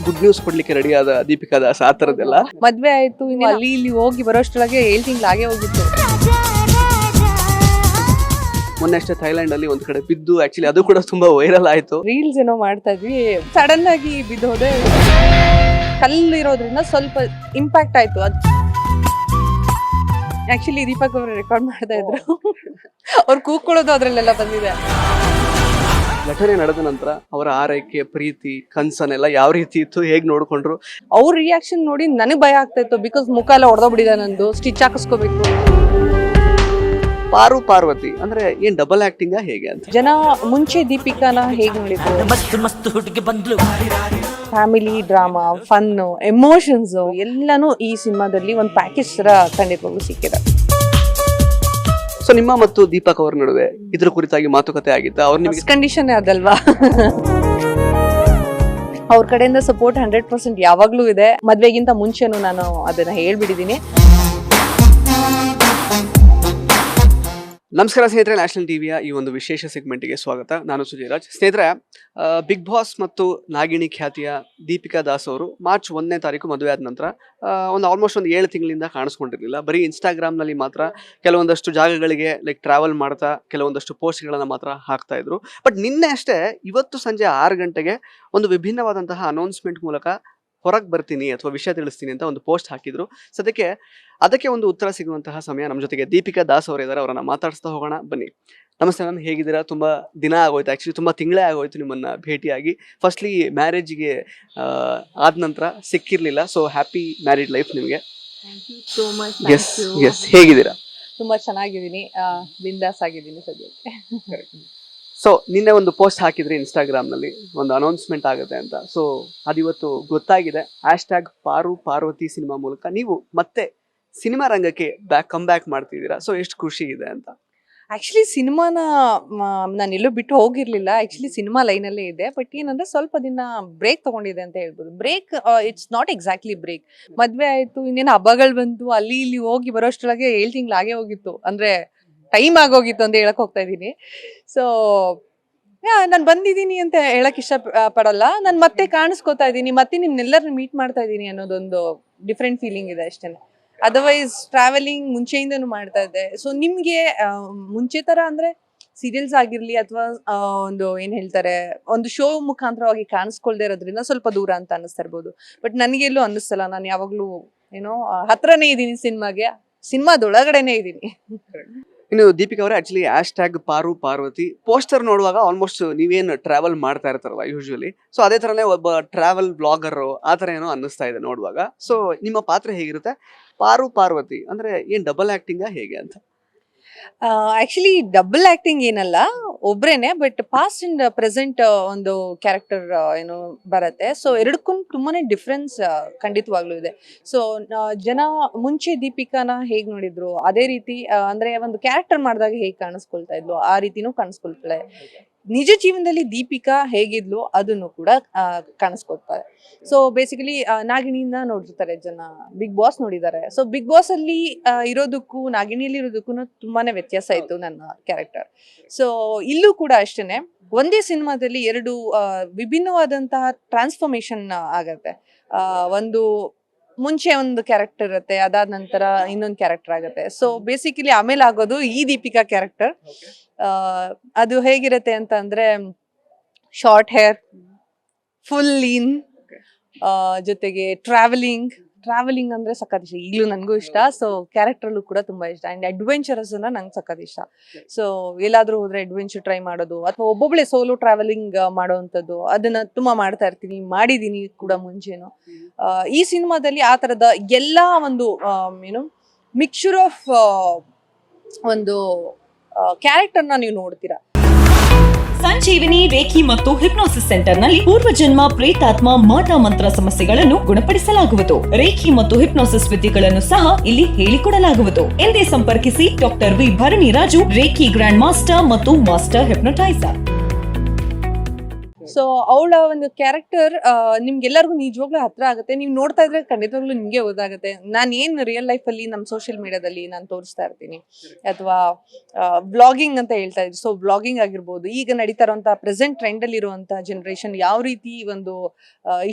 Good news ಕೊಡ್ಲಿಕ್ಕೆ ready ಆದ ದೀಪಿಕಾ ದಾಸ್ ಆ ತರದೆಲ್ಲ. ಮದ್ವೆ ಆಯ್ತು, ಇನ್ನು ಅಲ್ಲಿ ಇಲ್ಲಿ ಹೋಗಿ ಬರೋಷ್ಟ್ರೊಳಗೆ 7 ತಿಂಗಳು ಆಗೇ ಹೋಗಿತ್ತು. ಮೊನ್ನೆ ಅಷ್ಟೇ ಥೈಲ್ಯಾಂಡ್ ಅಲ್ಲಿ ಒಂದ್ ಕಡೆ ಬಿದ್ದು ಆಕ್ಚುಲಿ ಅದು ಕೂಡ ತುಂಬಾ ವೈರಲ್ ಆಯ್ತು. ರೀಲ್ಸ್ ಏನೋ ಮಾಡ್ತಾ ಇದ್ವಿ, ಸಡನ್ ಆಗಿ ಬಿದ್ದು ಹೋದೆ. ಕಲ್ಲು ಇರೋದ್ರಿಂದ ಸ್ವಲ್ಪ ಇಂಪ್ಯಾಕ್ಟ್ ಆಯ್ತು. ಆಕ್ಚುಲಿ ದೀಪಕ್ ಅವರು ರೆಕಾರ್ಡ್ ಮಾಡ್ತಾ ಇದ್ರು, ಅವ್ರು ಕೂತ್ಕೊಳ್ಳೋದು ಅದ್ರಲ್ಲೆಲ್ಲ ಬಂದಿದೆ. ಘಟನೆ ನಡೆದ ನಂತರ ಅವರ ಆರೈಕೆ, ಪ್ರೀತಿ, ಕನ್ಸನ್ನೆಲ್ಲ ಯಾವ ರೀತಿ ಇತ್ತು, ಹೇಗ್ ನೋಡ್ಕೊಂಡ್ರು? ಅವ್ರ ರಿಯಾಕ್ಷನ್ ನೋಡಿ ನನಗ್ ಭಯ ಆಗ್ತಾ ಇತ್ತು. ಬಿಕಾಸ್ ಮುಖ ಎಲ್ಲ ಹೊಡೆದೋಗ್ಬಿಟ್ಟಿದೆ ನಂದು, ಸ್ಟಿಚ್ ಹಾಕಿಸ್ಕೋಬೇಕು. ಪಾರು ಪಾರ್ವತಿ ಅಂದ್ರೆ ಏನ್ ಡಬಲ್ ಆಕ್ಟಿಂಗ್ ಹೇಗೆ ಅಂತ ಜನ ಮುಂಚೆ ದೀಪಿಕಾನ ಹೇಗ್ ನೋಡಿದ್ರು, ಫ್ಯಾಮಿಲಿ ಡ್ರಾಮಾ, ಫನ್, ಎಮೋಷನ್ಸ್ ಎಲ್ಲಾನು ಈ ಸಿನಿಮಾದಲ್ಲಿ ಒಂದು ಪ್ಯಾಕೇಜ್ ತರ ಖಂಡಿತವಾಗ್ಲೂ ಸಿಕ್ಕಿದೆ. ಸೊ ನಿಮ್ಮ ಮತ್ತು ದೀಪಕ್ ಅವರ ನಡುವೆ ಇದ್ರ ಕುರಿತಾಗಿ ಮಾತುಕತೆ ಆಗಿತ್ತ? ಅವ್ರ ನಿಮಗೆ ಕಂಡೀಷನ್ ಅದಲ್ವಾ? ಅವ್ರ ಕಡೆಯಿಂದ ಸಪೋರ್ಟ್ 100% ಯಾವಾಗ್ಲೂ ಇದೆ. ಮದ್ವೆಗಿಂತ ಮುಂಚೆನೂ ನಾನು ಅದನ್ನ ಹೇಳ್ಬಿಟ್ಟಿದೀನಿ. ನಮಸ್ಕಾರ ಸ್ನೇಹಿತರೆ, ನ್ಯಾಷನಲ್ ಟಿವಿಯ ಈ ಒಂದು ವಿಶೇಷ ಸೆಗ್ಮೆಂಟ್ಗೆ ಸ್ವಾಗತ. ನಾನು ಸುಜಯ್ ರಾಜ್. ಸ್ನೇಹಿತರೆ, ಬಿಗ್ ಬಾಸ್ ಮತ್ತು ನಾಗಿಣಿ ಖ್ಯಾತಿಯ ದೀಪಿಕಾ ದಾಸ್ ಅವರು ಮಾರ್ಚ್ 1ನೇ ತಾರೀಕು ಮದುವೆ ಆದ ನಂತರ ಒಂದು ಆಲ್ಮೋಸ್ಟ್ ಒಂದು 7 ತಿಂಗಳಿಂದ ಕಾಣಿಸ್ಕೊಂಡಿರಲಿಲ್ಲ. ಬರೀ ಇನ್ಸ್ಟಾಗ್ರಾಮ್ನಲ್ಲಿ ಮಾತ್ರ ಕೆಲವೊಂದಷ್ಟು ಜಾಗಗಳಿಗೆ ಲೈಕ್ ಟ್ರಾವೆಲ್ ಮಾಡ್ತಾ ಕೆಲವೊಂದಷ್ಟು ಪೋಸ್ಟ್ಗಳನ್ನು ಮಾತ್ರ ಹಾಕ್ತಾ ಇದ್ರು. ಬಟ್ ನಿನ್ನೆ ಅಷ್ಟೇ, ಇವತ್ತು ಸಂಜೆ 6 ಗಂಟೆಗೆ ಒಂದು ವಿಭಿನ್ನವಾದಂತಹ ಅನೌನ್ಸ್ಮೆಂಟ್ ಮೂಲಕ ಹೊರಗೆ ಬರ್ತೀನಿ ಅಥವಾ ವಿಷಯ ತಿಳಿಸ್ತೀನಿ ಅಂತ ಒಂದು ಪೋಸ್ಟ್ ಹಾಕಿದ್ರು. ಸದ್ಯಕ್ಕೆ ಅದಕ್ಕೆ ಒಂದು ಉತ್ತರ ಸಿಗುವಂತಹ ಸಮಯ. ನಮ್ಮ ಜೊತೆಗೆ ದೀಪಿಕಾ ದಾಸ್ ಅವರು ಇದ್ದಾರೆ, ಅವರನ್ನ ಮಾತಾಡಿಸ್ತಾ ಹೋಗೋಣ ಬನ್ನಿ. ನಮಸ್ತೆ ಮ್ಯಾಮ್, ಹೇಗಿದ್ದೀರಾ? ತುಂಬಾ ದಿನ ಆಗೋಯ್ತು, ಆಕ್ಚುಲಿ ತುಂಬಾ ತಿಂಗಳೇ ಆಗೋಯ್ತು ನಿಮ್ಮನ್ನ ಭೇಟಿಯಾಗಿ. ಫಸ್ಟ್ಲಿ ಮ್ಯಾರೇಜ್ಗೆ ಆದ ನಂತರ ಸಿಕ್ಕಿರ್ಲಿಲ್ಲ, ಸೊ ಹ್ಯಾಪಿ ಮ್ಯಾರಿಡ್ ಲೈಫ್ ನಿಮಗೆ. ಎಸ್ ಎಸ್, ಹೇಗಿದ್ದೀರಾ? ತುಂಬಾ ಚೆನ್ನಾಗಿದ್ದೀನಿ, ಬಿಂದಾಸ್ ಆಗಿದ್ದೀನಿ ಸದ್ಯಕ್ಕೆ. ಸೊ ನಿನ್ನೆ ಒಂದು ಪೋಸ್ಟ್ ಹಾಕಿದ್ರಿ ಇನ್ಸ್ಟಾಗ್ರಾಮ್ ನಲ್ಲಿ, ಒಂದು ಅನೌನ್ಸ್ಮೆಂಟ್ ಆಗುತ್ತೆ ಅಂತ. ಸೊ ಅದಿವತ್ತು ಗೊತ್ತಾಗಿದೆ. ಹ್ಯಾಶ್ಟ್ಯಾಗ್ ಪಾರು ಪಾರ್ವತಿ ಸಿನಿಮಾ ಮೂಲಕ ನೀವು ಮತ್ತೆ ಸಿನಿಮಾ ರಂಗಕ್ಕೆ ಕಮ್ ಬ್ಯಾಕ್ ಮಾಡ್ತಿದ್ದೀರಾ. ಸೊ ಎಷ್ಟು ಖುಷಿ ಇದೆ ಅಂತ. ಆಕ್ಚುಲಿ ಸಿನಿಮಾನ ನಾನು ಎಲ್ಲೂ ಬಿಟ್ಟು ಹೋಗಿರ್ಲಿಲ್ಲ. ಆಕ್ಚುಲಿ ಸಿನಿಮಾ ಲೈನಲ್ಲೇ ಇದೆ. ಬಟ್ ಏನಂದ್ರೆ ಸ್ವಲ್ಪ ದಿನ ಬ್ರೇಕ್ ತಗೊಂಡಿದೆ ಅಂತ ಹೇಳ್ಬೋದು. Break, it's not exactly break. ಮದ್ವೆ ಆಯ್ತು, ಇನ್ನೇನು ಹಬ್ಬಗಳು ಬಂತು, ಅಲ್ಲಿ ಇಲ್ಲಿ ಹೋಗಿ ಬರೋಷ್ಟ್ರೊಳಗೆ 7 ತಿಂಗಳು ಆಗೇ ಹೋಗಿತ್ತು. ಅಂದ್ರೆ ಟೈಮ್ ಆಗೋಗಿತ್ತು ಅಂತ ಹೇಳಕ್ ಹೋಗ್ತಾ ಇದ್ದೀನಿ. ಸೊ ನಾನು ಬಂದಿದ್ದೀನಿ ಅಂತ ಹೇಳಕ್ ಇಷ್ಟ ಪಡಲ್ಲ. ನಾನು ಮತ್ತೆ ಕಾಣಿಸ್ಕೋತಾ ಇದ್ದೀನಿ, ಮತ್ತೆ ನಿಮ್ನೆಲ್ಲರನ್ನ ಮೀಟ್ ಮಾಡ್ತಾ ಇದ್ದೀನಿ ಅನ್ನೋದೊಂದು ಡಿಫ್ರೆಂಟ್ ಫೀಲಿಂಗ್ ಇದೆ ಅಷ್ಟೇನೆ. ಅದರ್ವೈಸ್ ಟ್ರಾವೆಲಿಂಗ್ ಮುಂಚೆಯಿಂದನೂ ಮಾಡ್ತಾ ಇದ್ದೆ. ಸೊ ನಿಮ್ಗೆ ಮುಂಚೆ ತರ ಅಂದ್ರೆ ಸೀರಿಯಲ್ಸ್ ಆಗಿರ್ಲಿ ಅಥವಾ ಒಂದು ಏನ್ ಹೇಳ್ತಾರೆ, ಒಂದು ಶೋ ಮುಖಾಂತರವಾಗಿ ಕಾಣಿಸ್ಕೊಳ್ದೇ ಇರೋದ್ರಿಂದ ಸ್ವಲ್ಪ ದೂರ ಅಂತ ಅನ್ನಿಸ್ತಾ ಇರ್ಬೋದು. ಬಟ್ ನನಗೆಲ್ಲೂ ಅನ್ನಿಸ್ತಲ್ಲ, ನಾನು ಯಾವಾಗ್ಲೂ ಏನೋ ಹತ್ರನೇ ಇದ್ದೀನಿ ಸಿನಿಮಾಗೆ, ಸಿನಿಮಾದೊಳಗಡೆನೆ ಇದ್ದೀನಿ. ಇನ್ನು ದೀಪಿಕಾ ಅವರೇ, ಆಕ್ಚುಲಿ ಹ್ಯಾಶ್ಟ್ಯಾಗ್ ಪಾರು ಪಾರ್ವತಿ ಪೋಸ್ಟರ್ ನೋಡುವಾಗ ಆಲ್ಮೋಸ್ಟ್ ನೀವೇನು ಟ್ರಾವೆಲ್ ಮಾಡ್ತಾ ಇರ್ತಾರಲ್ಲ ಯೂಶುವಲಿ, ಸೊ ಅದೇ ತರನೇ ಒಬ್ಬ ಟ್ರಾವೆಲ್ ಬ್ಲಾಗರ್ ಆ ತರ ಏನೋ ಅನ್ನಿಸ್ತಾ ಇದೆ ನೋಡುವಾಗ. ಸೊ ನಿಮ್ಮ ಪಾತ್ರ ಹೇಗಿರುತ್ತೆ? ಪಾರು ಪಾರ್ವತಿ ಅಂದ್ರೆ ಏನ್ ಡಬಲ್ ಆಕ್ಟಿಂಗ್ ಹೇಗೆ ಅಂತ? ಆಕ್ಚುಲಿ ಡಬಲ್ ಆಕ್ಟಿಂಗ್ ಏನಲ್ಲ, ಒಬ್ರೇನೆ. ಬಟ್ ಪಾಸ್ಟ್ ಅಂಡ್ ಪ್ರೆಸೆಂಟ್ ಒಂದು ಕ್ಯಾರೆಕ್ಟರ್ ಏನೋ ಬರುತ್ತೆ. ಸೊ ಎರಡಕ್ಕೂ ತುಂಬಾನೇ ಡಿಫ್ರೆನ್ಸ್ ಖಂಡಿತವಾಗ್ಲೂ ಇದೆ. ಸೊ ಜನ ಮುಂಚೆ ದೀಪಿಕಾನ ಹೇಗ್ ನೋಡಿದ್ರು, ಅದೇ ರೀತಿ ಅಂದ್ರೆ ಒಂದು ಕ್ಯಾರೆಕ್ಟರ್ ಮಾಡಿದಾಗ ಹೇಗ್ ಕಾಣಿಸ್ಕೊಳ್ತಾ ಇದ್ಲು, ಆ ರೀತಿನೂ ಕಾಣಿಸ್ಕೊಳ್ತಾಳೆ. ನಿಜ ಜೀವನದಲ್ಲಿ ದೀಪಿಕಾ ಹೇಗಿದ್ಲು ಅದನ್ನು ಕೂಡ ಕಾಣಿಸ್ಕೊಳ್ತಾರೆ. ಸೊ ಬೇಸಿಕಲಿ ನಾಗಿಣಿಯಿಂದ ನೋಡಿರ್ತಾರೆ ಜನ, ಬಿಗ್ ಬಾಸ್ ನೋಡಿದ್ದಾರೆ. ಸೊ ಬಿಗ್ ಬಾಸ್ ಅಲ್ಲಿ ಇರೋದಕ್ಕೂ ನಾಗಿಣಿಯಲ್ಲಿ ಇರೋದಕ್ಕೂ ತುಂಬಾನೇ ವ್ಯತ್ಯಾಸ ಇತ್ತು ನನ್ನ ಕ್ಯಾರೆಕ್ಟರ್. ಸೊ ಇಲ್ಲೂ ಕೂಡ ಅಷ್ಟೇನೆ, ಒಂದೇ ಸಿನಿಮಾದಲ್ಲಿ 2 ವಿಭಿನ್ನವಾದಂತಹ ಟ್ರಾನ್ಸ್ಫಾರ್ಮೇಶನ್ ಆಗತ್ತೆ. ಒಂದು ಮುಂಚೆ ಒಂದು ಕ್ಯಾರೆಕ್ಟರ್ ಇರುತ್ತೆ, ಅದಾದ ನಂತರ ಇನ್ನೊಂದು ಕ್ಯಾರೆಕ್ಟರ್ ಆಗುತ್ತೆ. ಸೊ ಬೇಸಿಕಲಿ ಆಮೇಲೆ ಆಗೋದು ಈ ದೀಪಿಕಾ ಕ್ಯಾರೆಕ್ಟರ್. ಅದು ಹೇಗಿರುತ್ತೆ ಅಂತ ಅಂದ್ರೆ, ಶಾರ್ಟ್ ಹೇರ್, ಫುಲ್ ಲೀನ್, ಜೊತೆಗೆ ಟ್ರಾವೆಲಿಂಗ್ ಅಂದ್ರೆ ಸಖತ್ ಇಷ್ಟ. ಈಗಲೂ ನನಗೂ ಇಷ್ಟ. ಸೊ ಕ್ಯಾರೆಕ್ಟರ್ಲ್ಲೂ ಕೂಡ ತುಂಬಾ ಇಷ್ಟ. ಅಂಡ್ ಅಡ್ವೆಂಚರಸ್ ಅಂದ್ರೆ ನಂಗೆ ಸಖತ್ ಇಷ್ಟ. ಸೊ ಎಲ್ಲಾದ್ರೂ ಹೋದ್ರೆ ಅಡ್ವೆಂಚರ್ ಟ್ರೈ ಮಾಡೋದು ಅಥವಾ ಒಬ್ಬೊಬ್ಳೆ ಸೋಲೋ ಟ್ರಾವೆಲಿಂಗ್ ಮಾಡೋವಂಥದ್ದು, ಅದನ್ನ ತುಂಬಾ ಮಾಡ್ತಾ ಇರ್ತೀನಿ, ಮಾಡಿದೀನಿ ಕೂಡ ಮುಂಚೆನು. ಈ ಸಿನಿಮಾದಲ್ಲಿ ಆ ತರದ ಎಲ್ಲಾ ಒಂದು ಏನು ಮಿಕ್ಸ್ಚರ್ ಆಫ್ ಒಂದು ಕ್ಯಾರೆಕ್ಟರ್ನ ನೀವು ನೋಡ್ತೀರಾ. ಸಂಜೀವಿನಿ ರೇಖಿ ಮತ್ತು ಹಿಪ್ನೋಸಿಸ್ ಸೆಂಟರ್ ನಲ್ಲಿ ಪೂರ್ವಜನ್ಮ, ಪ್ರೇತಾತ್ಮ, ಮಾಟ ಮಂತ್ರ ಸಮಸ್ಯೆಗಳನ್ನು ಗುಣಪಡಿಸಲಾಗುವುದು. ರೇಖಿ ಮತ್ತು ಹಿಪ್ನೋಸಿಸ್ ವಿದ್ಯೆಗಳನ್ನು ಸಹ ಇಲ್ಲಿ ಹೇಳಿಕೊಡಲಾಗುವುದು. ಎಂದೇ ಸಂಪರ್ಕಿಸಿ ಡಾಕ್ಟರ್ ವಿ ಭರಣಿ ರಾಜು, ರೇಖಿ ಗ್ರ್ಯಾಂಡ್ ಮಾಸ್ಟರ್ ಮತ್ತು ಮಾಸ್ಟರ್ ಹಿಪ್ನೋಟೈಸರ್. ಸೊ ಅವಳ ಒಂದು ಕ್ಯಾರೆಕ್ಟರ್ ನಿಮ್ಗೆಲ್ಲರಿಗೂ ನಿಜವಾಗ್ಲೂ ಹತ್ರ ಆಗುತ್ತೆ. ನೀವು ನೋಡ್ತಾ ಇದ್ರೆ ಖಂಡಿತವಾಗ್ಲೂ ನಿಮ್ಗೆ ಗೊತ್ತಾಗುತ್ತೆ. ನಾನು ಏನ್ ರಿಯಲ್ ಲೈಫ್ ಅಲ್ಲಿ ನಮ್ಮ ಸೋಷಿಯಲ್ ಮೀಡಿಯಾದಲ್ಲಿ ನಾನು ತೋರಿಸ್ತಾ ಇರ್ತೀನಿ, ಅಥವಾ ವ್ಲಾಗಿಂಗ್ ಅಂತ ಹೇಳ್ತಾ ಇದ್ವಿ. ಸೊ ವ್ಲಾಗಿಂಗ್ ಆಗಿರ್ಬೋದು, ಈಗ ನಡೀತಾ ಇರುವಂತಹ ಪ್ರೆಸೆಂಟ್ ಟ್ರೆಂಡ್ ಅಲ್ಲಿ ಇರುವಂತಹ ಜನರೇಷನ್ ಯಾವ ರೀತಿ ಒಂದು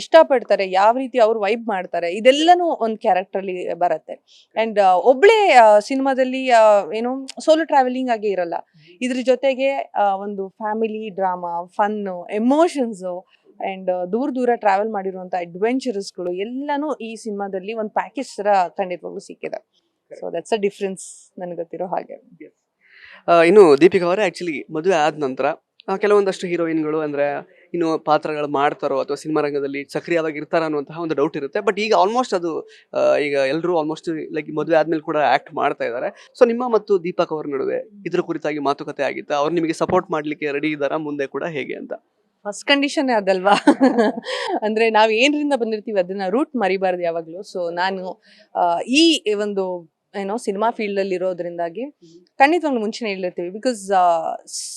ಇಷ್ಟಪಡ್ತಾರೆ, ಯಾವ ರೀತಿ ಅವ್ರು ವೈಬ್ ಮಾಡ್ತಾರೆ, ಇದೆಲ್ಲನೂ ಒಂದು ಕ್ಯಾರೆಕ್ಟರ್ ಅಲ್ಲಿ ಬರುತ್ತೆ. ಅಂಡ್ ಒಬ್ಳೆ ಸಿನಿಮಾದಲ್ಲಿ ಏನು ಸೋಲೋ ಟ್ರಾವೆಲಿಂಗ್ ಆಗಿ ಇರಲ್ಲ. ಇದ್ರ ಜೊತೆಗೆ ಒಂದು family drama, fun, emotions and ದೂರ ಟ್ರಾವೆಲ್ ಮಾಡಿರುವಂತ ಅಡ್ವೆಂಚರಸ್ಗಳು ಎಲ್ಲಾನು ಈ ಸಿನಿಮಾದಲ್ಲಿ ಒಂದು ಪ್ಯಾಕೇಜ್ ತರ ಖಂಡಿತವಾಗ್ಲೂ ಸಿಕ್ಕಿದೆ. ಸೊ ದಟ್ಸ್ ಅ ಡಿಫ್ರೆನ್ಸ್ ನನಗೆ ಗೊತ್ತಿರೋ ಹಾಗೆ. ಇನ್ನು ದೀಪಿಕಾ ಅವರೇ, ಆಕ್ಚುಲಿ ಮದುವೆ ಆದ ನಂತರ ಕೆಲವೊಂದಷ್ಟು ಹೀರೋಯಿನ್ಗಳು ಅಂದ್ರೆ ಇನ್ನು ಪಾತ್ರಗಳು ಮಾಡ್ತಾರೋ ಅಥವಾ ಸಿನಿಮಾ ರಂಗದಲ್ಲಿ ಸಕ್ರಿಯವಾಗಿ ಇರ್ತಾರ ಅನ್ನುವಂತಹ ಒಂದು ಡೌಟ್ ಇರುತ್ತೆ. ಬಟ್ ಈಗ ಆಲ್ಮೋಸ್ಟ್ ಅದು ಈಗ ಎಲ್ಲರೂ ಆಲ್ಮೋಸ್ಟ್ ಲೈಕ್ ಮದುವೆ ಆದ್ಮೇಲೆ ಕೂಡ ಆಕ್ಟ್ ಮಾಡ್ತಾ ಇದ್ದಾರೆ. ಸೊ ನಿಮ್ಮ ಮತ್ತು ದೀಪಕ್ ಅವ್ರ ನಡುವೆ ಇದ್ರ ಕುರಿತಾಗಿ ಮಾತುಕತೆ ಆಗಿತ್ತಾ? ಅವ್ರು ನಿಮಗೆ ಸಪೋರ್ಟ್ ಮಾಡ್ಲಿಕ್ಕೆ ರೆಡಿ ಇದ್ದಾರಾ ಮುಂದೆ ಕೂಡ, ಹೇಗೆ ಅಂತ? ಫಸ್ಟ್ ಕಂಡೀಷನ್ ಅದಲ್ವಾ, ಅಂದ್ರೆ ನಾವ್ ಏನ್ರಿಂದ ಬಂದಿರ್ತೀವಿ ಅದನ್ನ ರೂಟ್ ಮರಿಬಾರ್ದು ಯಾವಾಗ್ಲೂ. ಸೊ ನಾನು ಈ ಒಂದು ಏನೋ ಸಿನಿಮಾ ಫೀಲ್ಡ್ ಅಲ್ಲಿ ಇರೋದ್ರಿಂದಾಗಿ ಖಂಡಿತವಾಗ್ಲೂ ಮುಂಚೆನೆ ಹೇಳಿರ್ತೀವಿ. ಬಿಕಾಸ್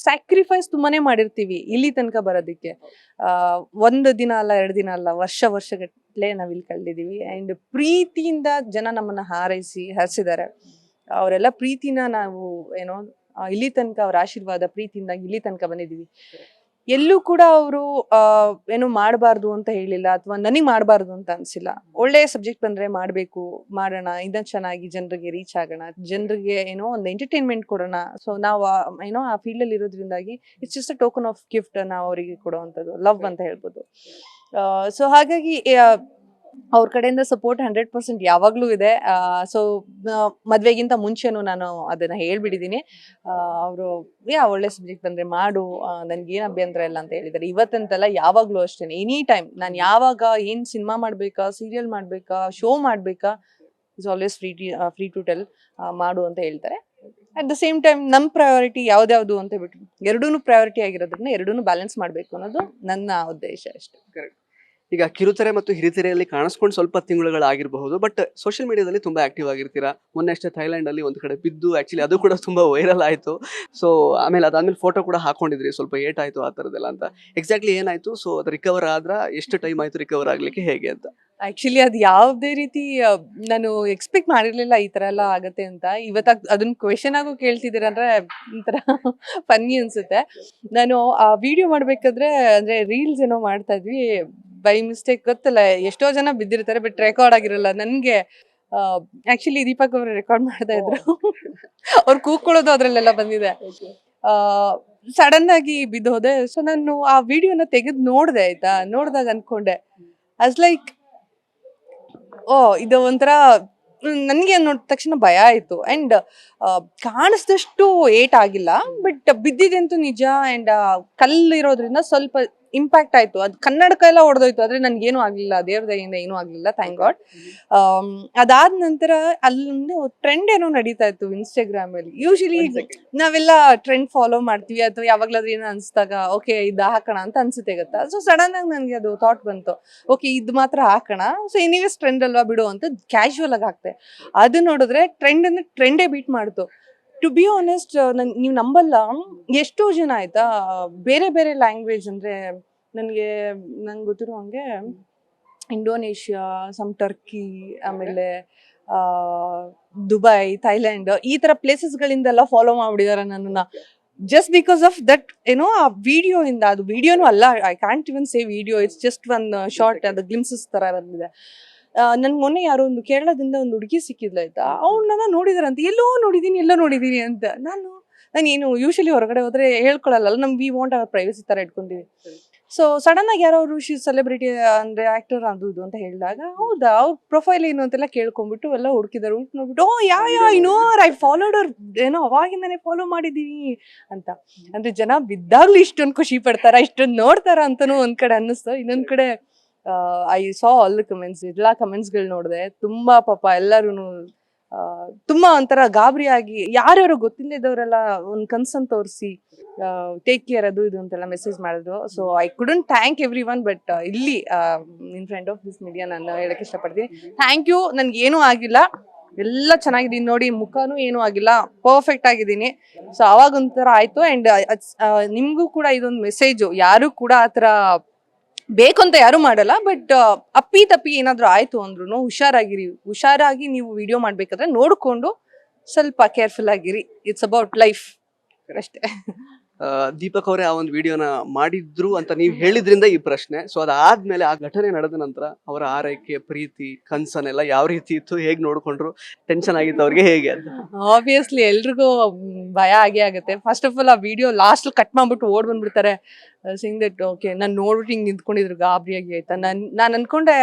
ಸ್ಯಾಕ್ರಿಫೈಸ್ ತುಂಬಾನೇ ಮಾಡಿರ್ತೀವಿ ಇಲ್ಲಿ ತನಕ ಬರೋದಕ್ಕೆ. ಒಂದು ದಿನ ಅಲ್ಲ, 2 ದಿನ ಅಲ್ಲ, ವರ್ಷಗಟ್ಟಲೆ ನಾವ್ ಇಲ್ಲಿ ಕಳೆದಿದೀವಿ. ಅಂಡ್ ಪ್ರೀತಿಯಿಂದ ಜನ ನಮ್ಮನ್ನ ಹರಿಸಿದ್ದಾರೆ. ಅವರೆಲ್ಲ ಪ್ರೀತಿನ ನಾವು ಏನೋ ಇಲ್ಲಿ ತನಕ ಅವ್ರ ಆಶೀರ್ವಾದ ಪ್ರೀತಿಯಿಂದ ಇಲ್ಲಿ ತನಕ ಬಂದಿದೀವಿ. ಎಲ್ಲೂ ಕೂಡ ಅವರು ಏನು ಮಾಡಬಾರ್ದು ಅಂತ ಹೇಳಿಲ್ಲ, ಅಥವಾ ನನಗೆ ಮಾಡಬಾರ್ದು ಅಂತ ಅನ್ಸಿಲ್ಲ. ಒಳ್ಳೆ ಸಬ್ಜೆಕ್ಟ್ ಬಂದ್ರೆ ಮಾಡೋಣ, ಇದನ್ನ ಚೆನ್ನಾಗಿ ಜನರಿಗೆ ರೀಚ್ ಆಗೋಣ, ಜನರಿಗೆ ಏನೋ ಒಂದು ಎಂಟರ್ಟೈನ್ಮೆಂಟ್ ಕೊಡೋಣ. ಸೊ ನಾವು ಏನೋ ಆ ಫೀಲ್ಡ್ ಅಲ್ಲಿ ಇರೋದ್ರಿಂದಾಗಿ it's just a token of gift ನಾವು ಅವರಿಗೆ ಕೊಡುವಂಥದ್ದು, ಲವ್ ಅಂತ ಹೇಳ್ಬೋದು. ಸೊ ಹಾಗಾಗಿ ಅವ್ರ ಕಡೆಯಿಂದ ಸಪೋರ್ಟ್ 100% ಯಾವಾಗ್ಲೂ ಇದೆ. ಸೊ ಮದ್ವೆಗಿಂತ ಮುಂಚೆನೂ ನಾನು ಅದನ್ನ ಹೇಳ್ಬಿಟ್ಟಿದೀನಿ. ಅವರು ಒಳ್ಳೆ ಸಬ್ಜೆಕ್ಟ್ ಬಂದ್ರೆ ಮಾಡು, ನನ್ಗೇನ್ ಅಭ್ಯಂತರ ಇಲ್ಲ ಅಂತ ಹೇಳಿದ್ದಾರೆ. ಇವತ್ತಂತಲ್ಲ, ಯಾವಾಗ್ಲೂ ಅಷ್ಟೇನೆ, ಎನಿ ಟೈಮ್ ನಾನು ಯಾವಾಗ ಏನ್ ಸಿನಿಮಾ ಮಾಡ್ಬೇಕಾ, ಸೀರಿಯಲ್ ಮಾಡ್ಬೇಕಾ, ಶೋ ಮಾಡ್ಬೇಕಾ, is always free to tell, ಮಾಡು ಅಂತ ಹೇಳ್ತಾರೆ. ಅಟ್ ದ ಸೇಮ್ ಟೈಮ್ ನಮ್ ಪ್ರಯಾರಿಟಿ ಯಾವ್ದ್ಯಾವ್ದು ಅಂತ ಬಿಟ್ಟು ಎರಡೂನು ಪ್ರಯಾರಿಟಿ ಆಗಿರೋದ್ರಿಂದ ಎರಡೂನು ಬ್ಯಾಲೆನ್ಸ್ ಮಾಡ್ಬೇಕು ಅನ್ನೋದು ನನ್ನ ಉದ್ದೇಶ ಅಷ್ಟೇ. ಕರೆಕ್ಟ್. ಈಗ ಕಿರುತೆರೆ ಮತ್ತು ಹಿರಿತೆರೆಯಲ್ಲಿ ಕಾಣಿಸ್ಕೊಂಡು ಸ್ವಲ್ಪ ತಿಂಗಳುಗಳಾಗಿರಬಹುದು, ಬಟ್ ಸೋಷಿಯಲ್ ಮೀಡಿಯಾದಲ್ಲಿ ತುಂಬಾ ಆಕ್ಟಿವ್ ಆಗಿರ್ತೀರಾ. ಮೊನ್ನೆ ಅಷ್ಟೇ ಥೈಲ್ಯಾಂಡ್ ಅಲ್ಲಿ ಒಂದು ಕಡೆ ಬಿದ್ದು ಆಕ್ಚುಲಿ ಅದು ಕೂಡ ತುಂಬಾ ವೈರಲ್ ಆಯ್ತು. ಸೊ ಆಮೇಲೆ ಅದಾದ್ಮೇಲೆ ಫೋಟೋ ಕೂಡ ಹಾಕೊಂಡಿದ್ರಿ, ಸ್ವಲ್ಪ ಏಟ್ ಆಯ್ತು ಆ ತರದೆಲ್ಲ ಅಂತ. ಎಕ್ಸಾಕ್ಟ್ಲಿ ಏನಾಯ್ತು? ಸೊ ಅದು ರಿಕವರ್ ಆದ್ರ ಎಷ್ಟು ಟೈಮ್ ಆಯ್ತು ರಿಕವರ್ ಆಗ್ಲಿಕ್ಕೆ, ಹೇಗೆ ಅಂತ? ಆಕ್ಚುಲಿ ಅದು ಯಾವುದೇ ರೀತಿ ನಾನು ಎಕ್ಸ್ಪೆಕ್ಟ್ ಮಾಡಿರ್ಲಿಲ್ಲ ಈ ತರ ಎಲ್ಲ ಆಗತ್ತೆ ಅಂತ. ಅದನ್ನ ಕ್ವೆಶನ್ ಆಗು ಕೇಳ್ತಿದ್ದೀರ ಅಂದ್ರೆ ಒಂಥರ ಫನ್ನಿ ಅನ್ಸುತ್ತೆ. ನಾನು ಆ ವಿಡಿಯೋ ಮಾಡ್ಬೇಕಾದ್ರೆ ಅಂದ್ರೆ ರೀಲ್ಸ್ ಏನೋ ಮಾಡ್ತಾ ಇದ್ವಿ, ಬೈ ಮಿಸ್ಟೇಕ್, ಗೊತ್ತಲ್ಲ ಎಷ್ಟೋ ಜನ ಬಿದ್ದಿರ್ತಾರೆ ಬಟ್ ರೆಕಾರ್ಡ್ ಆಗಿರಲ್ಲ. ನನ್ಗೆ ಆಕ್ಚುಲಿ ದೀಪಕ್ ಅವರು ರೆಕಾರ್ಡ್ ಮಾಡ್ತಾ ಇದ್ರು, ಅವ್ರು ಕೂತ್ಕೊಳ್ಳೋದು ಅದ್ರಲ್ಲೆಲ್ಲ ಬಂದಿದೆ. ಸಡನ್ ಆಗಿ ಬಿದ್ದೋದೆ. ಸೊ ನಾನು ಆ ವಿಡಿಯೋನ ತೆಗೆದು ನೋಡ್ದೆ, ಆಯ್ತಾ. ನೋಡ್ದಾಗ ಅನ್ಕೊಂಡೆ ಅಸ್ ಲೈಕ್ ಇದು ಒಂಥರ ನನ್ಗೆ ನೋಡಿದ ತಕ್ಷಣ ಭಯ ಆಯ್ತು. ಅಂಡ್ ಕಾಣಿಸ್ದಷ್ಟು ಏಟ್ ಆಗಿಲ್ಲ, ಬಟ್ ಬಿದ್ದಿದಂತೂ ನಿಜ. ಅಂಡ್ ಕಲ್ಲು ಇರೋದ್ರಿಂದ ಸ್ವಲ್ಪ ಇಂಪ್ಯಾಕ್ಟ್ ಆಯ್ತು. ಅದು ಕನ್ನಡಕ ಎಲ್ಲ ಹೊಡೆದೋಯ್ತು, ಆದ್ರೆ ನನ್ಗೇನು ಆಗ್ಲಿಲ್ಲ, ದೇವ್ರ ದಯಿಂದ ಏನೂ ಆಗ್ಲಿಲ್ಲ, ಥ್ಯಾಂಕ್ ಗಾಡ್. ಅದಾದ ನಂತರ ಅಲ್ಲೊಂದು ಟ್ರೆಂಡ್ ಏನೋ ನಡೀತಾ ಇತ್ತು ಇನ್ಸ್ಟಾಗ್ರಾಮ್ ಅಲ್ಲಿ. ಯೂಶಲಿ ನಾವೆಲ್ಲ ಟ್ರೆಂಡ್ ಫಾಲೋ ಮಾಡ್ತೀವಿ, ಅಥವಾ ಯಾವಾಗ್ಲಾದ್ರೂ ಏನೋ ಅನ್ಸ್ದಾಗ ಓಕೆ ಇದು ಹಾಕೋಣ ಅಂತ ಅನ್ಸುತ್ತೆ, ಗೊತ್ತಾ. ಸೊ ಸಡನ್ ಆಗಿ ನನ್ಗೆ ಅದು ಥಾಟ್ ಬಂತು, ಓಕೆ ಇದು ಮಾತ್ರ ಹಾಕೋಣ, ಸೊ ಎನಿವೇಸ್ ಟ್ರೆಂಡ್ ಅಲ್ವಾ ಬಿಡು ಅಂತ ಕ್ಯಾಶುವಲ್ ಆಗಿ ಹಾಕ್ತೆ. ಅದು ನೋಡಿದ್ರೆ ಟ್ರೆಂಡೇ ಬೀಟ್ ಮಾಡ್ತು. ಟು ಬಿ ಆನೆಸ್ಟ್, ನೀವು ನಂಬಲ್ಲ, ಎಷ್ಟೋ ಜನ ಆಯ್ತಾ ಬೇರೆ ಬೇರೆ ಲ್ಯಾಂಗ್ವೇಜ್, ಅಂದ್ರೆ ನಂಗೆ ಗೊತ್ತಿರೋ ಹಂಗೆ ಇಂಡೋನೇಷ್ಯಾ, ಸಮ್ ಟರ್ಕಿ, ಆಮೇಲೆ ದುಬೈ, ಥೈಲ್ಯಾಂಡ್, ಈ ತರ ಪ್ಲೇಸಸ್ಗಳಿಂದೆಲ್ಲ ಫಾಲೋ ಮಾಡ್ಬಿಟ್ಟಿದಾರೆ ನನ್ನನ್ನ. ಜಸ್ಟ್ ಬಿಕಾಸ್ ಆಫ್ ದಟ್ ಏನೋ ಆ ವಿಡಿಯೋ ಇಂದ. ಅದು ವಿಡಿಯೋನು ಅಲ್ಲ, I can't even say video, it's just one short, ಅದು ಗ್ಲಿಮ್ಸಸ್ ತರ ಬಂದಿದೆ. ನನ್ಗೆ ಮೊನ್ನೆ ಯಾರೋ ಒಂದು ಕೇರಳದಿಂದ ಒಂದು ಹುಡುಗಿ ಸಿಕ್ಕಿದ್ಲು, ಆಯ್ತಾ. ಅವ್ಳನ್ನ ನೋಡಿದಾರಂತ, ಎಲ್ಲೋ ನೋಡಿದೀನಿ ಅಂತ. ನಾನು ಏನು ಯೂಶಲಿ ಹೊರಗಡೆ ಹೋದ್ರೆ ಹೇಳ್ಕೊಳಲ್ಲ, ನಮ್ಗೆ ವಿ ವಾಂಟ್ ಅವರ್ ಪ್ರೈವಸಿ ತರ ಇಟ್ಕೊಂತೀವಿ. ಸೊ ಸಡನ್ ಆಗಿ ಯಾರೋ ಶಿ ಸೆಲೆಬ್ರಿಟಿ ಅಂದ್ರೆ ಆಕ್ಟರ್ ಅದು ಇದು ಅಂತ ಹೇಳಿದಾಗ, ಹೌದಾ ಅವ್ರ ಪ್ರೊಫೈಲ್ ಏನು ಅಂತೆಲ್ಲ ಕೇಳ್ಕೊಂಡ್ಬಿಟ್ಟು ಎಲ್ಲ ಹುಡುಕಿದಾರೆ. ನೋಡ್ಬಿಟ್ಟು ಐ ಫಾಲೋಡ್ ಅವ್ರ, ಏನೋ ಅವಾಗಿಂದಾನೆ ಫಾಲೋ ಮಾಡಿದೀನಿ ಅಂತ. ಅಂದ್ರೆ ಜನ ಬಿದ್ದಾಗ್ಲೂ ಇಷ್ಟೊಂದು ಖುಷಿ ಪಡ್ತಾರ, ಇಷ್ಟೊಂದು ನೋಡ್ತಾರ ಅಂತಾನು ಒಂದ್ ಕಡೆ ಅನ್ನಿಸ್ತು. ಇನ್ನೊಂದ್ ಕಡೆ I saw all the comments, ಎಲ್ಲಾ ಕಮೆಂಟ್ಸ್ಗಳು ನೋಡಿದೆ. ತುಂಬಾ ಪಾಪ ಎಲ್ಲರೂ ತುಂಬಾ ಒಂಥರ ಗಾಬರಿಯಾಗಿ, ಯಾರ್ಯಾರು ಗೊತ್ತಿಲ್ಲದವರೆಲ್ಲ ಒಂದ್ ಕನ್ಸನ್ ತೋರಿಸಿ ಟೇಕ್ ಕೇರ್ ಅದು ಇದು ಅಂತೆಲ್ಲ ಮೆಸೇಜ್ ಮಾಡಿದ್ರು. So I couldn't thank everyone, but ಇಲ್ಲಿ in front of this media ನಾನು ಹೇಳಕ್ ಇಷ್ಟಪಡ್ತೀನಿ, ಥ್ಯಾಂಕ್ ಯು. ನನ್ಗೆ ಏನೂ ಆಗಿಲ್ಲ, ಎಲ್ಲ ಚೆನ್ನಾಗಿದ್ದೀನಿ ನೋಡಿ, ಮುಖನೂ ಏನೂ ಆಗಿಲ್ಲ, ಪರ್ಫೆಕ್ಟ್ ಆಗಿದ್ದೀನಿ. ಸೊ ಅವಾಗ ಒಂಥರ ಆಯ್ತು. ಅಂಡ್ ನಿಮ್ಗೂ ಕೂಡ ಇದೊಂದು ಮೆಸೇಜು, ಯಾರು ಕೂಡ ಆ ಥರ ಬೇಕು ಅಂತ ಯಾರು ಮಾಡಲ್ಲ, ಬಟ್ ಅಪ್ಪಿ ತಪ್ಪಿ ಏನಾದ್ರು ಆಯ್ತು ಅಂದ್ರೂ ಹುಷಾರಾಗಿ ನೀವು ವಿಡಿಯೋ ಮಾಡ್ಬೇಕಾದ್ರೆ ನೋಡ್ಕೊಂಡು ಸ್ವಲ್ಪ ಕೇರ್ಫುಲ್ ಆಗಿರಿ. ಇಟ್ಸ್ ಅಬೌಟ್ ಲೈಫ್ ಅಷ್ಟೇ. ದೀಪಕ್ ಅವರೇ ಆ ಒಂದು ವಿಡಿಯೋನ ಮಾಡಿದ್ರು ಅಂತ ನೀವು ಹೇಳಿದ್ರಿಂದ ಈ ಪ್ರಶ್ನೆ. ಸೊ ಅದಾದ್ಮೇಲೆ ಆ ಘಟನೆ ನಡೆದ ನಂತರ ಅವರ ಆರೈಕೆ, ಪ್ರೀತಿ, ಕನ್ಸನ್ನೆಲ್ಲ ಯಾವ ರೀತಿ ಇತ್ತು, ಹೇಗ್ ನೋಡ್ಕೊಂಡ್ರು, ಟೆನ್ಷನ್ ಆಗಿತ್ತು ಅವ್ರಿಗೆ ಹೇಗೆ ಅಂತ? ಆಬ್ವಿಯಸ್ಲಿ ಎಲ್ರಿಗೂ ಭಯ ಆಗೇ ಆಗುತ್ತೆ. ಫಸ್ಟ್ ಆಫ್ ಆಲ್ ಆ ವಿಡಿಯೋ ಲಾಸ್ಟ್ ಕಟ್ ಮಾಡ್ಬಿಟ್ಟು ಓಡ್ ಬಂದ್ಬಿಡ್ತಾರೆ, ಸಿಂಗ್ ದಟ್ ಓಕೆ ನಾನು ನೋಡ್ಬಿಟ್ಟು ಹಿಂಗ್ ನಿಂತ್ಕೊಂಡಿದ್ರು ಗಾಬರಿಯಾಗಿ ಆಯ್ತಾ. ನಾನು ಅನ್ಕೊಂಡೆ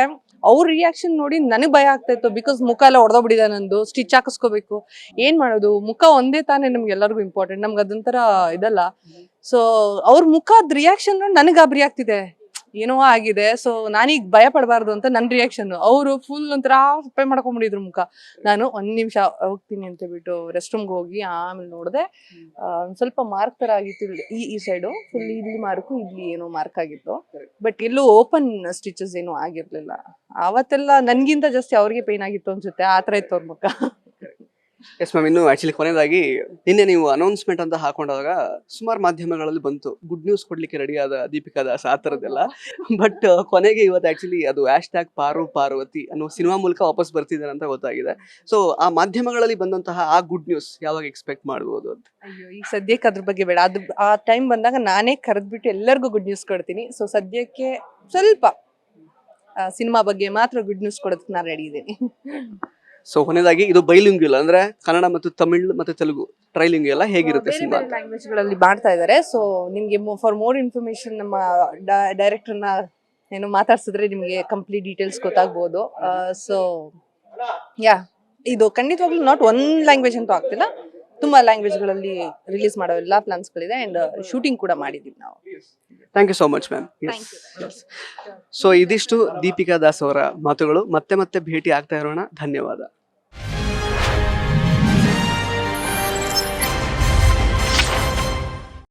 ಅವ್ರ ರಿಯಾಕ್ಷನ್ ನೋಡಿ ನನಗೆ ಭಯ ಆಗ್ತಾ ಇತ್ತು. ಬಿಕಾಸ್ ಮುಖ ಎಲ್ಲ ಹೊಡೆದೋಗ್ಬಿಟ್ಟಿದೆ ನಂದು, ಸ್ಟಿಚ್ ಹಾಕಿಸ್ಕೋಬೇಕು, ಏನ್ ಮಾಡೋದು, ಮುಖ ಒಂದೇ ತಾನೇ ನಮ್ಗೆ ಎಲ್ಲರಿಗೂ ಇಂಪಾರ್ಟೆಂಟ್, ನಮ್ಗೆ ಅದೊಂಥರ ಇದಲ್ಲ. ಸೊ ಅವ್ರ ಮುಖದ ರಿಯಾಕ್ಷನ್ ನನಗೆ ಗಾಬರಿ ಆಗ್ತಿದೆ, ಏನೋ ಆಗಿದೆ. ಸೊ ನಾನೀಗ ಭಯ ಪಡಬಾರ್ದು ಅಂತ ನನ್ನ ರಿಯಾಕ್ಷನ್. ಅವರು ಫುಲ್ ಒಂಥರ ಸಪ್ಪೆ ಮಾಡ್ಕೊಂಡ್ಬಿಟ್ಟಿದ್ರು ಮುಖ. ನಾನು 1 ನಿಮಿಷ ಹೋಗ್ತೀನಿ ಅಂತ ಬಿಟ್ಟು ರೆಸ್ಟ್ ರೂಮ್ಗೆ ಹೋಗಿ ಆಮೇಲೆ ನೋಡಿದೆ, ಸ್ವಲ್ಪ ಮಾರ್ಕ್ ತರ ಆಗಿತ್ತು ಈ ಸೈಡು, ಫುಲ್ ಇಲ್ಲಿ ಮಾರ್ಕು, ಇಲ್ಲಿ ಏನೋ ಮಾರ್ಕ್ ಆಗಿತ್ತು, ಬಟ್ ಎಲ್ಲೂ ಓಪನ್ ಸ್ಟಿಚಸ್ ಏನೂ ಆಗಿರ್ಲಿಲ್ಲ. ಅವತ್ತೆಲ್ಲ ನನ್ಗಿಂತ ಜಾಸ್ತಿ ಅವ್ರಿಗೆ ಪೇನ್ ಆಗಿತ್ತು ಅನ್ಸುತ್ತೆ, ಆ ತರ ಇತ್ತು ಅವ್ರ ಮುಖ. ಎಸ್ ಮ್ಯಾಮ್, ಇನ್ನು ಆಕ್ಚುಲಿ ಕೊನೆಯದಾಗಿ ನಿನ್ನೆ ನೀವು ಅನೌನ್ಸ್ಮೆಂಟ್ ಅಂತ ಹಾಕೊಂಡಾಗ ಸುಮಾರು ಮಾಧ್ಯಮಗಳಲ್ಲಿ ಬಂತು ಗುಡ್ ನ್ಯೂಸ್ ಕೊಡ್ಲಿಕ್ಕೆ ರೆಡಿ ಆದ ದೀಪಿಕಾ ದಾಸ್, ಆ ತರದ್ದೆಲ್ಲ. ಬಟ್ ಕೊನೆಗೆ ಇವತ್ತು ಆಕ್ಚುಲಿ ಅದು #ಪಾರು ಪಾರ್ವತಿ ಅನ್ನೋ ಸಿನಿಮಾ ಮೂಲಕ ವಾಪಸ್ ಬರ್ತಿದ್ದಾರೆ ಅಂತ ಗೊತ್ತಾಗಿದೆ. ಸೊ ಆ ಮಾಧ್ಯಮಗಳಲ್ಲಿ ಬಂದಂತಹ ಆ ಗುಡ್ ನ್ಯೂಸ್ ಯಾವಾಗ ಎಕ್ಸ್ಪೆಕ್ಟ್ ಮಾಡ್ಬೋದು ಅಂತ? ಅಯ್ಯೋ, ಈಗ ಸದ್ಯಕ್ಕೆ ಅದ್ರ ಬಗ್ಗೆ ಬೇಡ, ಅದು ಆ ಟೈಮ್ ಬಂದಾಗ ನಾನೇ ಕರೆದ್ಬಿಟ್ಟು ಎಲ್ಲರಿಗೂ ಗುಡ್ ನ್ಯೂಸ್ ಕೊಡ್ತೀನಿ. ಸೊ ಸದ್ಯಕ್ಕೆ ಸ್ವಲ್ಪ ಸಿನಿಮಾ ಬಗ್ಗೆ ಮಾತ್ರ ಗುಡ್ ನ್ಯೂಸ್ ಕೊಡೋದಕ್ಕೆ ನಾನು ರೆಡಿ ಇದ್ದೀನಿ. ಸೊ ಕೊನೆಯದಾಗಿ ಇದು ಬೈಲಿಂಗ್ಯುಲ್ ಅಂದ್ರೆ ಕನ್ನಡ ಮತ್ತು ತಮಿಳ್ ಮತ್ತೆ ತೆಲುಗು ಟ್ರೈಲಿಂಗ್ಯುಲ್ ಎಲ್ಲ ಹೇಗಿರುತ್ತೆ ಸಿನಿಮಾ? ಲ್ಯಾಂಗ್ವೇಜ್ ಗಳಲ್ಲಿ ಮಾಡ್ತಾ ಇದ್ದಾರೆ. ಸೊ ನಿಮ್ಗೆ ಫಾರ್ ಮೋರ್ ಇನ್ಫಾರ್ಮೇಶನ್ ನಮ್ಮ ಡೈರೆಕ್ಟರ್ನ ಏನು ಮಾತಾಡ್ಸಿದ್ರೆ ನಿಮ್ಗೆ ಕಂಪ್ಲೀಟ್ ಡೀಟೇಲ್ಸ್ ಗೊತ್ತಾಗ್ಬೋದು. ಸೊ ಯಾ, ಇದು ಖಂಡಿತವಾಗ್ಲೂ ನಾಟ್ 1 ಲ್ಯಾಂಗ್ವೇಜ್ ಅಂತೂ ಆಗ್ತಿಲ್ಲ, ತುಂಬಾ ಲ್ಯಾಂಗ್ವೇಜ್ ಗಳಲ್ಲಿ ರಿಲೀಸ್ ಮಾಡೋ ಎಲ್ಲಾ ಪ್ಲಾನ್ಸ್ ಗಳಿದೆ. ಅಂಡ್ ಶೂಟಿಂಗ್ ಕೂಡ ಮಾಡಿದೀವಿ ನಾವು. Thank you so much ma'am. So ಇದಿಷ್ಟು ದೀಪಿಕಾ ದಾಸ್ ಅವರ ಮಾತುಗಳು. ಮತ್ತೆ ಭೇಟಿ ಆಗ್ತಾ ಇರೋಣ. ಧನ್ಯವಾದ.